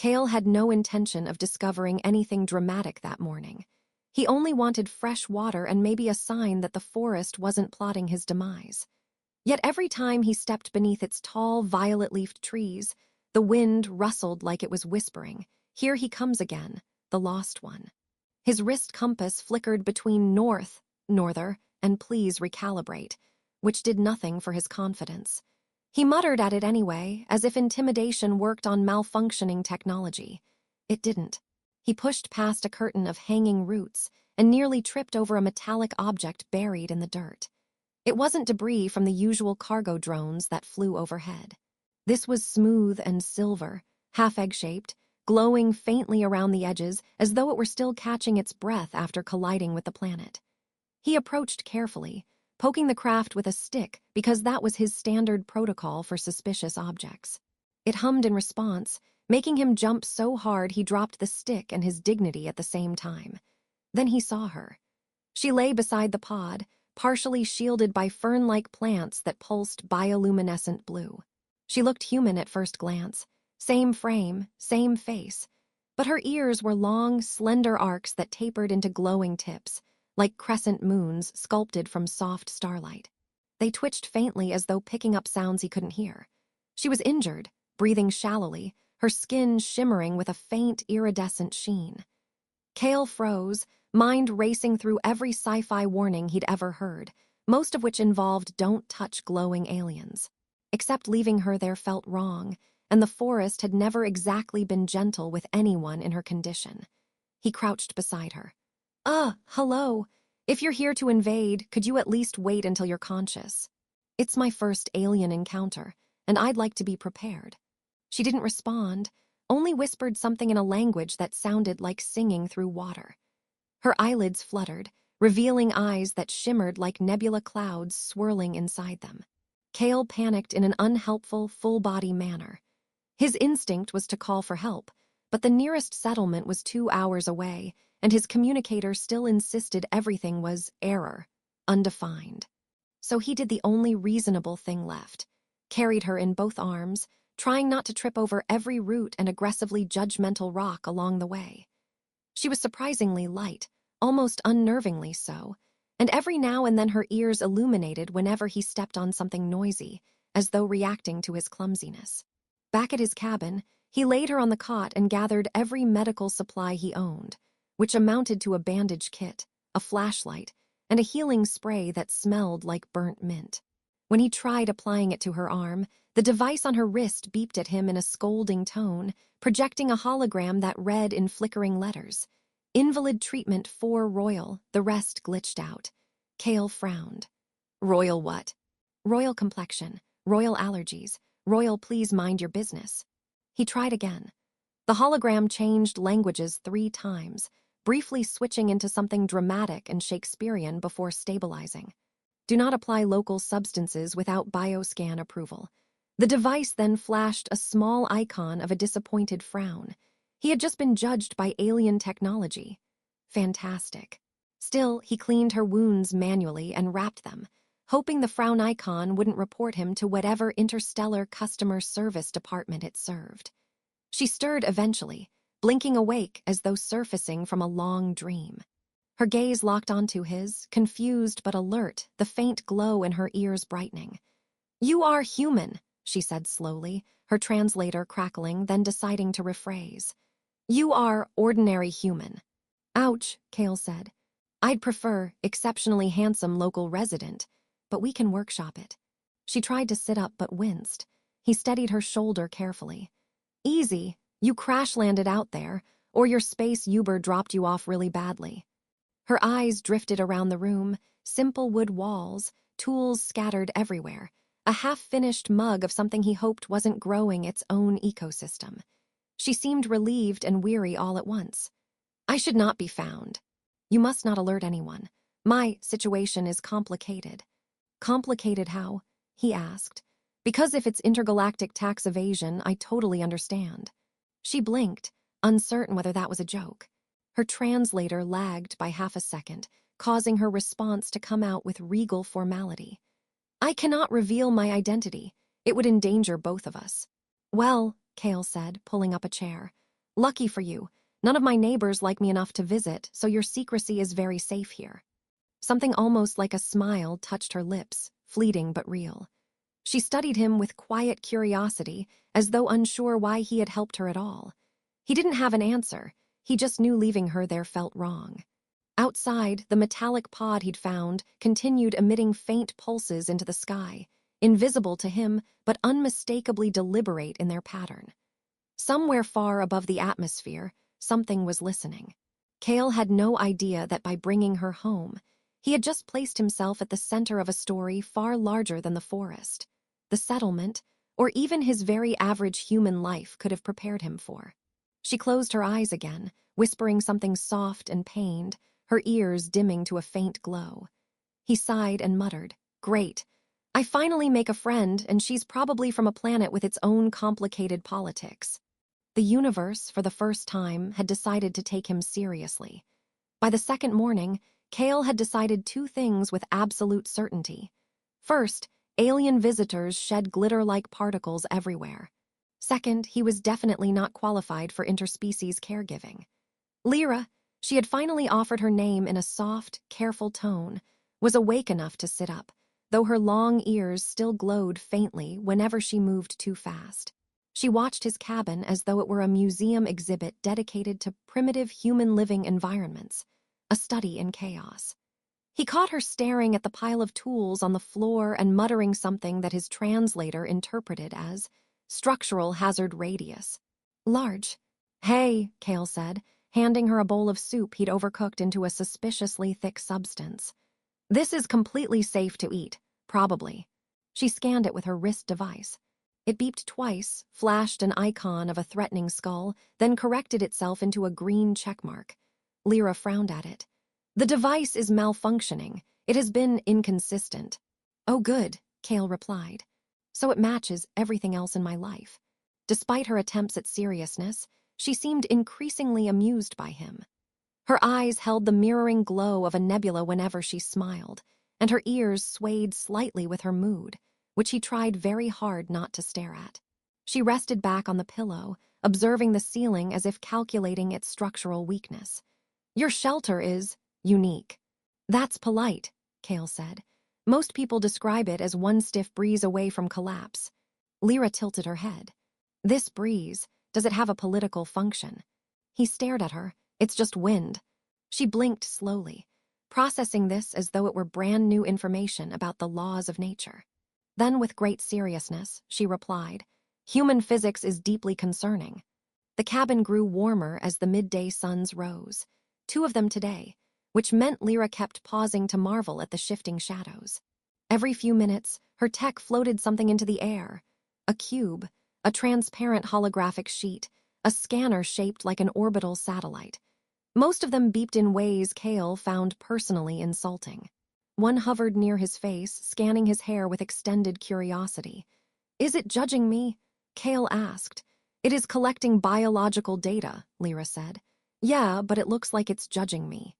Kale had no intention of discovering anything dramatic that morning. He only wanted fresh water and maybe a sign that the forest wasn't plotting his demise. Yet every time he stepped beneath its tall, violet-leafed trees, the wind rustled like it was whispering, "Here he comes again, the lost one." His wrist compass flickered between norther, and "please recalibrate," which did nothing for his confidence. He muttered at it anyway, as if intimidation worked on malfunctioning technology. It didn't. He pushed past a curtain of hanging roots and nearly tripped over a metallic object buried in the dirt. It wasn't debris from the usual cargo drones that flew overhead. This was smooth and silver, half egg-shaped, glowing faintly around the edges as though it were still catching its breath after colliding with the planet. He approached carefully, poking the craft with a stick because that was his standard protocol for suspicious objects. It hummed in response, making him jump so hard he dropped the stick and his dignity at the same time. Then he saw her. She lay beside the pod, partially shielded by fern-like plants that pulsed bioluminescent blue. She looked human at first glance, same frame, same face, but her ears were long, slender arcs that tapered into glowing tips, like crescent moons sculpted from soft starlight. They twitched faintly as though picking up sounds he couldn't hear. She was injured, breathing shallowly, her skin shimmering with a faint, iridescent sheen. Kale froze, mind racing through every sci-fi warning he'd ever heard, most of which involved "don't touch glowing aliens." Except leaving her there felt wrong, and the forest had never exactly been gentle with anyone in her condition. He crouched beside her. Hello. If you're here to invade, could you at least wait until you're conscious? It's my first alien encounter, and I'd like to be prepared." She didn't respond, only whispered something in a language that sounded like singing through water. Her eyelids fluttered, revealing eyes that shimmered like nebula clouds swirling inside them. Kale panicked in an unhelpful, full-body manner. His instinct was to call for help, but the nearest settlement was 2 hours away, and his communicator still insisted everything was error, undefined. So he did the only reasonable thing left, carried her in both arms, trying not to trip over every root and aggressively judgmental rock along the way. She was surprisingly light, almost unnervingly so, and every now and then her ears illuminated whenever he stepped on something noisy, as though reacting to his clumsiness. Back at his cabin, he laid her on the cot and gathered every medical supply he owned, which amounted to a bandage kit, a flashlight, and a healing spray that smelled like burnt mint. When he tried applying it to her arm, the device on her wrist beeped at him in a scolding tone, projecting a hologram that read in flickering letters. "Invalid treatment 4 Royal," the rest glitched out. Kale frowned. "Royal what?" "Royal complexion, royal allergies, royal please mind your business." He tried again. The hologram changed languages 3 times, briefly switching into something dramatic and Shakespearean before stabilizing. "Do not apply local substances without bioscan approval." The device then flashed a small icon of a disappointed frown. He had just been judged by alien technology. Fantastic. Still, he cleaned her wounds manually and wrapped them, hoping the frown icon wouldn't report him to whatever interstellar customer service department it served. She stirred eventually, blinking awake as though surfacing from a long dream. Her gaze locked onto his, confused but alert, the faint glow in her ears brightening. "You are human," she said slowly, her translator crackling, then deciding to rephrase. "You are ordinary human." "Ouch," Kale said. "I'd prefer exceptionally handsome local resident, but we can workshop it." She tried to sit up but winced. He steadied her shoulder carefully. "Easy, you crash-landed out there, or your space Uber dropped you off really badly." Her eyes drifted around the room, simple wood walls, tools scattered everywhere, a half-finished mug of something he hoped wasn't growing its own ecosystem. She seemed relieved and weary all at once. "I should not be found. You must not alert anyone. My situation is complicated." "Complicated how?" he asked. "Because if it's intergalactic tax evasion, I totally understand." She blinked, uncertain whether that was a joke. Her translator lagged by half a second, causing her response to come out with regal formality. "I cannot reveal my identity. It would endanger both of us." "Well," Kale said, pulling up a chair, Lucky for you, none of my neighbors like me enough to visit, so your secrecy is very safe here. Something almost like a smile touched her lips, fleeting but real. She studied him with quiet curiosity, as though unsure why he had helped her at all. He didn't have an answer, he just knew leaving her there felt wrong. Outside, the metallic pod he'd found continued emitting faint pulses into the sky, invisible to him but unmistakably deliberate in their pattern. Somewhere far above the atmosphere, something was listening. Cale had no idea that by bringing her home, he had just placed himself at the center of a story far larger than the forest, the settlement, or even his very average human life could have prepared him for. She closed her eyes again, whispering something soft and pained, her ears dimming to a faint glow. He sighed and muttered, "Great. I finally make a friend, and she's probably from a planet with its own complicated politics." The universe, for the first time, had decided to take him seriously. By the second morning, Cale had decided two things with absolute certainty. First, alien visitors shed glitter-like particles everywhere. Second, he was definitely not qualified for interspecies caregiving. Lyra, she had finally offered her name in a soft, careful tone, was awake enough to sit up, though her long ears still glowed faintly whenever she moved too fast. She watched his cabin as though it were a museum exhibit dedicated to primitive human living environments, a study in chaos. He caught her staring at the pile of tools on the floor and muttering something that his translator interpreted as structural hazard radius. Large. "Hey," Cale said, handing her a bowl of soup he'd overcooked into a suspiciously thick substance. "This is completely safe to eat, probably." She scanned it with her wrist device. It beeped twice, flashed an icon of a threatening skull, then corrected itself into a green checkmark. Lyra frowned at it. "The device is malfunctioning. It has been inconsistent." "Oh, good," Cale replied. "So it matches everything else in my life." Despite her attempts at seriousness, she seemed increasingly amused by him. Her eyes held the mirroring glow of a nebula whenever she smiled, and her ears swayed slightly with her mood, which he tried very hard not to stare at. She rested back on the pillow, observing the ceiling as if calculating its structural weakness. "Your shelter is unique." "That's polite," Cale said. "Most people describe it as one stiff breeze away from collapse." Lyra tilted her head. "This breeze, does it have a political function?" He stared at her. "It's just wind." She blinked slowly, processing this as though it were brand new information about the laws of nature. Then, with great seriousness, she replied, "Human physics is deeply concerning." The cabin grew warmer as the midday suns rose, 2 of them today, which meant Lyra kept pausing to marvel at the shifting shadows. Every few minutes, her tech floated something into the air. A cube, a transparent holographic sheet, a scanner shaped like an orbital satellite. Most of them beeped in ways Cale found personally insulting. One hovered near his face, scanning his hair with extended curiosity. "Is it judging me?" Cale asked. "It is collecting biological data," Lyra said. "Yeah, but it looks like it's judging me."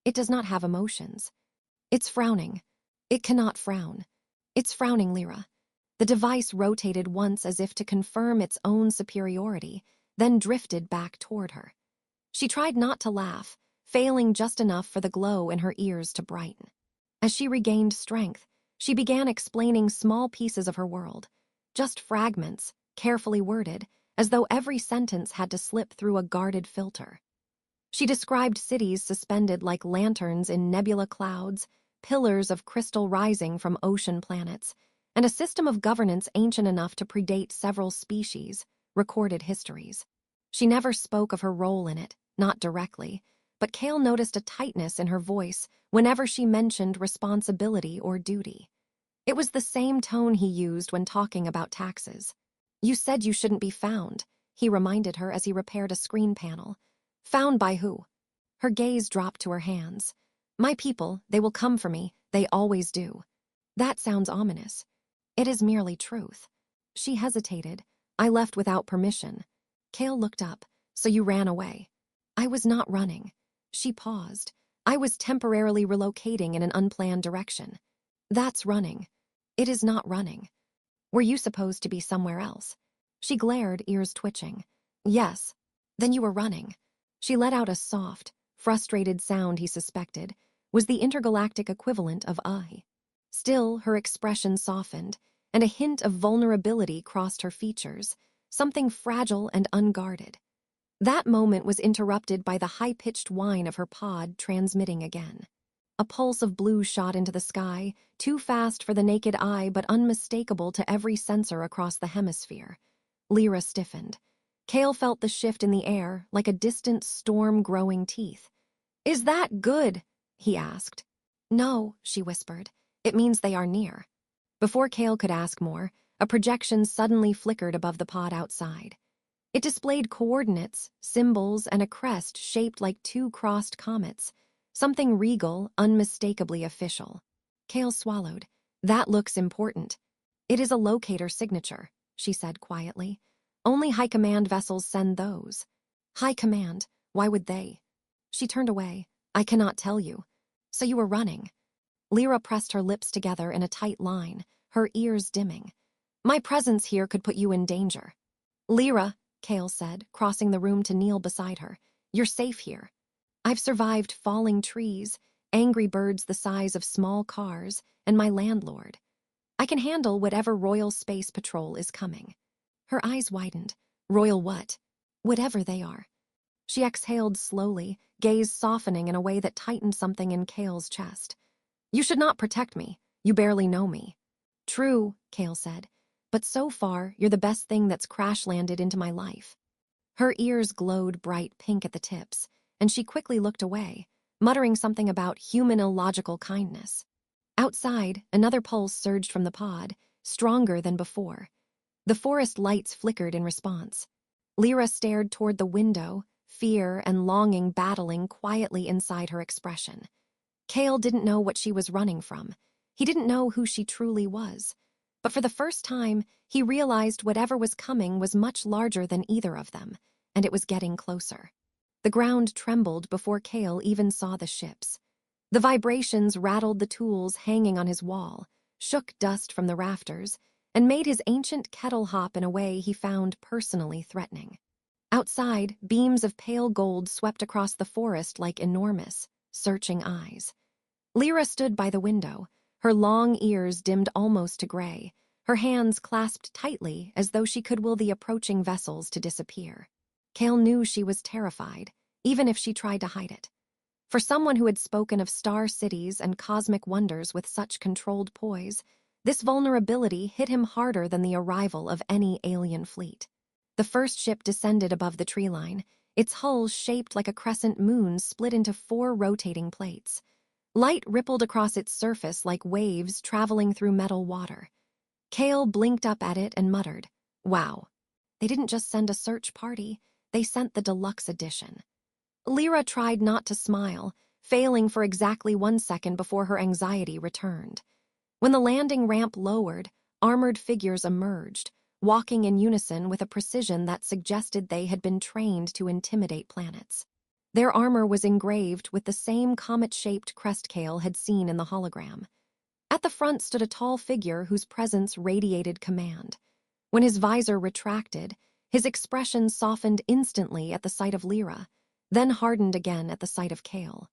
"It does not have emotions." "It's frowning." "It cannot frown." "It's frowning, Lyra." The device rotated once as if to confirm its own superiority, then drifted back toward her. She tried not to laugh, failing just enough for the glow in her ears to brighten. As she regained strength, she began explaining small pieces of her world, just fragments, carefully worded, as though every sentence had to slip through a guarded filter. She described cities suspended like lanterns in nebula clouds, pillars of crystal rising from ocean planets, and a system of governance ancient enough to predate several species, recorded histories. She never spoke of her role in it, not directly, but Cale noticed a tightness in her voice whenever she mentioned responsibility or duty. It was the same tone he used when talking about taxes. "You said you shouldn't be found," he reminded her as he repaired a screen panel. "Found by who?" Her gaze dropped to her hands. "My people, they will come for me, they always do." "That sounds ominous." "It is merely truth." She hesitated. "I left without permission." Cale looked up. "So you ran away?" "I was not running." She paused. "I was temporarily relocating in an unplanned direction." "That's running." "It is not running." "Were you supposed to be somewhere else?" She glared, ears twitching. "Yes." Then you were running. She let out a soft, frustrated sound he suspected was the intergalactic equivalent of I. Still, her expression softened, and a hint of vulnerability crossed her features, something fragile and unguarded. That moment was interrupted by the high-pitched whine of her pod transmitting again. A pulse of blue shot into the sky, too fast for the naked eye but unmistakable to every sensor across the hemisphere. Lyra stiffened. Cale felt the shift in the air, like a distant storm growing teeth. "Is that good?" he asked. "No," she whispered. "It means they are near." Before Cale could ask more, a projection suddenly flickered above the pod outside. It displayed coordinates, symbols, and a crest shaped like two crossed comets, something regal, unmistakably official. Cale swallowed. "That looks important." "It is a locator signature," she said quietly. "Only High Command vessels send those." "High Command? Why would they?" She turned away. "I cannot tell you." "So you were running." Lyra pressed her lips together in a tight line, her ears dimming. "My presence here could put you in danger." "Lyra," Cale said, crossing the room to kneel beside her, "you're safe here. I've survived falling trees, angry birds the size of small cars, and my landlord. I can handle whatever Royal Space Patrol is coming." Her eyes widened. "Royal what?" "Whatever they are." She exhaled slowly, gaze softening in a way that tightened something in Cale's chest. "You should not protect me. You barely know me." "True," Cale said, "but so far, you're the best thing that's crash-landed into my life." Her ears glowed bright pink at the tips, and she quickly looked away, muttering something about human illogical kindness. Outside, another pulse surged from the pod, stronger than before. The forest lights flickered in response. Lyra stared toward the window, fear and longing battling quietly inside her expression. Cale didn't know what she was running from. He didn't know who she truly was. But for the first time, he realized whatever was coming was much larger than either of them, and it was getting closer. The ground trembled before Cale even saw the ships. The vibrations rattled the tools hanging on his wall, shook dust from the rafters, and made his ancient kettle hop in a way he found personally threatening. Outside, beams of pale gold swept across the forest like enormous, searching eyes. Lyra stood by the window, her long ears dimmed almost to gray, her hands clasped tightly as though she could will the approaching vessels to disappear. Cale knew she was terrified, even if she tried to hide it. For someone who had spoken of star cities and cosmic wonders with such controlled poise, this vulnerability hit him harder than the arrival of any alien fleet. The first ship descended above the tree line, its hull shaped like a crescent moon split into 4 rotating plates. Light rippled across its surface like waves traveling through metal water. Cale blinked up at it and muttered, "Wow. They didn't just send a search party, they sent the deluxe edition." Lyra tried not to smile, failing for exactly 1 second before her anxiety returned. When the landing ramp lowered, armored figures emerged, walking in unison with a precision that suggested they had been trained to intimidate planets. Their armor was engraved with the same comet-shaped crest Cale had seen in the hologram. At the front stood a tall figure whose presence radiated command. When his visor retracted, his expression softened instantly at the sight of Lyra, then hardened again at the sight of Cale.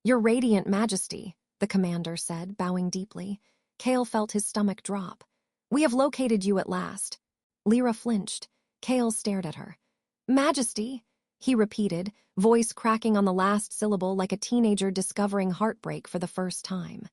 "Your radiant majesty," the commander said, bowing deeply. Cale felt his stomach drop. "We have located you at last." Lyra flinched. Cale stared at her. "Majesty," he repeated, voice cracking on the last syllable like a teenager discovering heartbreak for the first time.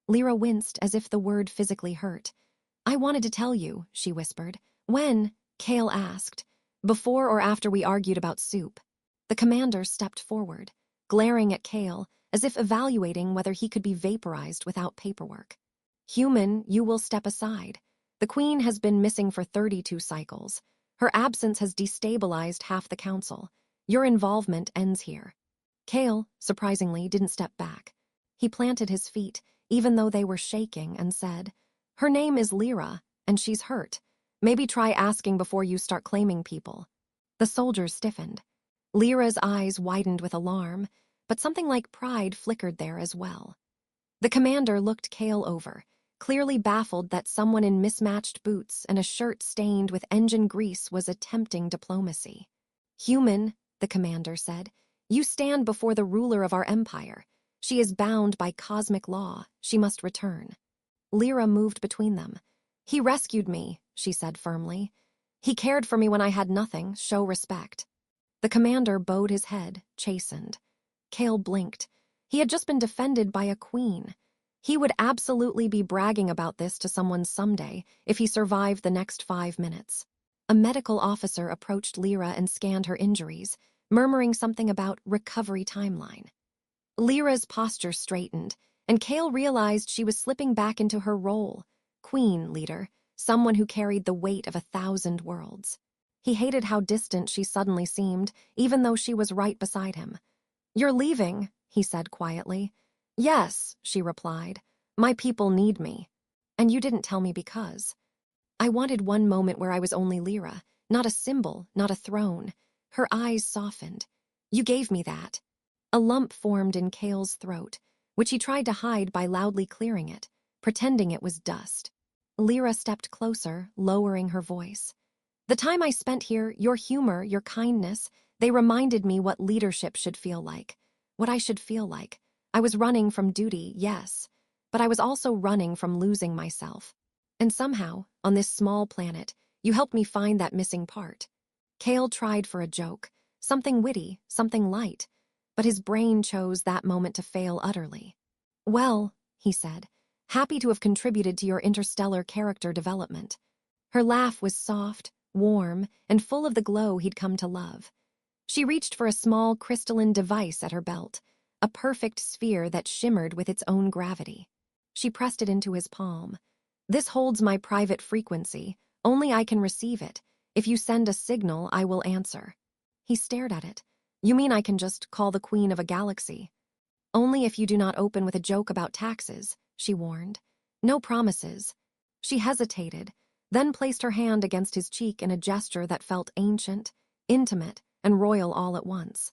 Lyra winced as if the word physically hurt. "I wanted to tell you," she whispered. "When?" Cale asked. "Before or after we argued about soup." The commander stepped forward, glaring at Cale, as if evaluating whether he could be vaporized without paperwork. "Human, you will step aside. The Queen has been missing for 32 cycles. Her absence has destabilized half the council. Your involvement ends here." Cale, surprisingly, didn't step back. He planted his feet, even though they were shaking, and said, "Her name is Lyra, and she's hurt. Maybe try asking before you start claiming people." The soldiers stiffened. Lyra's eyes widened with alarm, but something like pride flickered there as well. The commander looked Cale over, clearly baffled that someone in mismatched boots and a shirt stained with engine grease was attempting diplomacy. "Human," the commander said. "You stand before the ruler of our empire. She is bound by cosmic law. She must return." Lyra moved between them. "He rescued me," she said firmly. "He cared for me when I had nothing. Show respect." The commander bowed his head, chastened. Cale blinked. He had just been defended by a queen. He would absolutely be bragging about this to someone someday if he survived the next 5 minutes. A medical officer approached Lyra and scanned her injuries, murmuring something about recovery timeline. Lyra's posture straightened, and Cale realized she was slipping back into her role. Queen leader, someone who carried the weight of 1,000 worlds. He hated how distant she suddenly seemed, even though she was right beside him. "You're leaving," he said quietly. "Yes," she replied. "My people need me." "And you didn't tell me because." "I wanted one moment where I was only Lyra, not a symbol, not a throne." Her eyes softened. "You gave me that." A lump formed in Cale's throat, which he tried to hide by loudly clearing it, pretending it was dust. Lyra stepped closer, lowering her voice. "The time I spent here, your humor, your kindness, they reminded me what leadership should feel like, what I should feel like. I was running from duty, yes, but I was also running from losing myself. And somehow, on this small planet, you helped me find that missing part." Cale tried for a joke, something witty, something light, but his brain chose that moment to fail utterly. "Well," he said, "happy to have contributed to your interstellar character development." Her laugh was soft, warm, and full of the glow he'd come to love. She reached for a small crystalline device at her belt, a perfect sphere that shimmered with its own gravity. She pressed it into his palm. "This holds my private frequency. Only I can receive it. If you send a signal, I will answer." He stared at it. "You mean I can just call the queen of a galaxy?" "Only if you do not open with a joke about taxes," she warned. "No promises." She hesitated, then placed her hand against his cheek in a gesture that felt ancient, intimate, and royal all at once.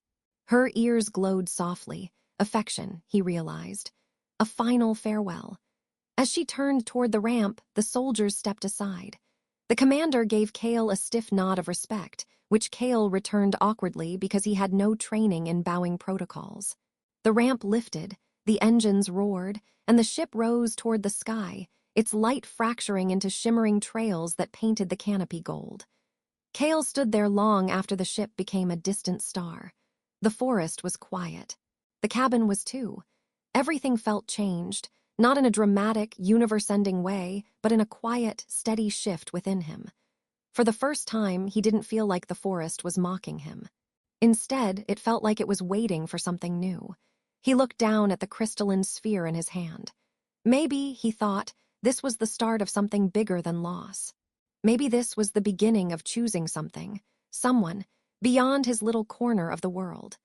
Her ears glowed softly, affection, he realized. A final farewell. As she turned toward the ramp, the soldiers stepped aside. The commander gave Cale a stiff nod of respect, which Cale returned awkwardly because he had no training in bowing protocols. The ramp lifted, the engines roared, and the ship rose toward the sky, its light fracturing into shimmering trails that painted the canopy gold. Cale stood there long after the ship became a distant star. The forest was quiet. The cabin was too. Everything felt changed, not in a dramatic, universe-ending way, but in a quiet, steady shift within him. For the first time, he didn't feel like the forest was mocking him. Instead, it felt like it was waiting for something new. He looked down at the crystalline sphere in his hand. Maybe, he thought, this was the start of something bigger than loss. Maybe this was the beginning of choosing something, someone, beyond his little corner of the world.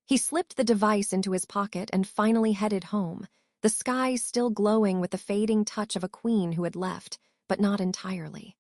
He slipped the device into his pocket and finally headed home, the sky still glowing with the fading touch of a queen who had left, but not entirely.